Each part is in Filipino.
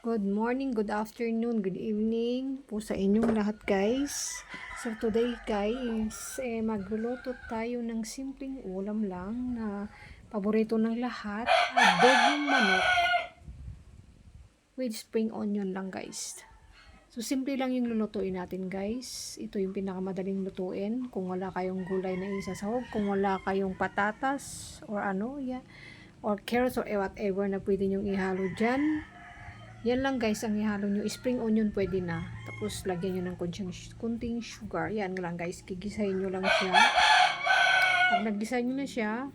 Good morning, good afternoon, good evening po sa inyong lahat guys. So today guys, magluluto tayo ng simpleng ulam lang na paborito ng lahat, adobong manok with spring onion lang guys. So simple lang yung lulutuin natin guys. Ito yung pinakamadaling lutuin kung wala kayong gulay na isasahog, kung wala kayong patatas or or carrots or whatever na pwede nyong ihalo dyan. Yan lang guys ang ihalo nyo. Spring onion pwede na. Tapos lagyan nyo ng kunting sugar. Yan lang guys. Gigisahin nyo lang siya. Pag nagisa nyo na siya,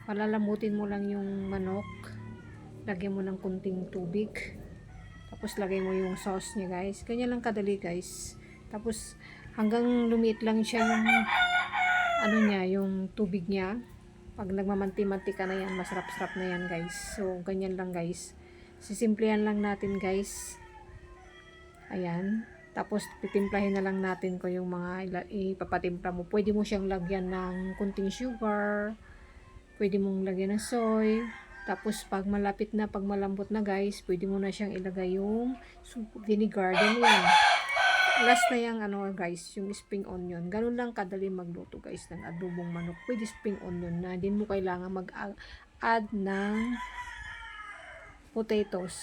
palalamutin mo lang yung manok. Lagyan mo ng kunting tubig. Tapos lagay mo yung sauce niya guys. Ganyan lang kadali guys. Tapos hanggang lumiit lang siya yung yung tubig niya. Pag nagmamanti-mantika na yan, masarap-sarap na yan guys. So ganyan lang guys. Sisimplihan lang natin guys. Ayan. Tapos titimplahin na lang natin ko yung mga ipapatimpla mo. Pwede mo siyang lagyan ng kunting sugar. Pwede mong lagyan ng soy. Tapos pag malapit na, pag malambot na guys, pwede mo na siyang ilagay yung vinegar. Then yan. Last na yung guys, yung spring onion. Ganun lang kadali magluto guys ng adobong manok with spring onion na din mo kailangan mag-add ng potatoes.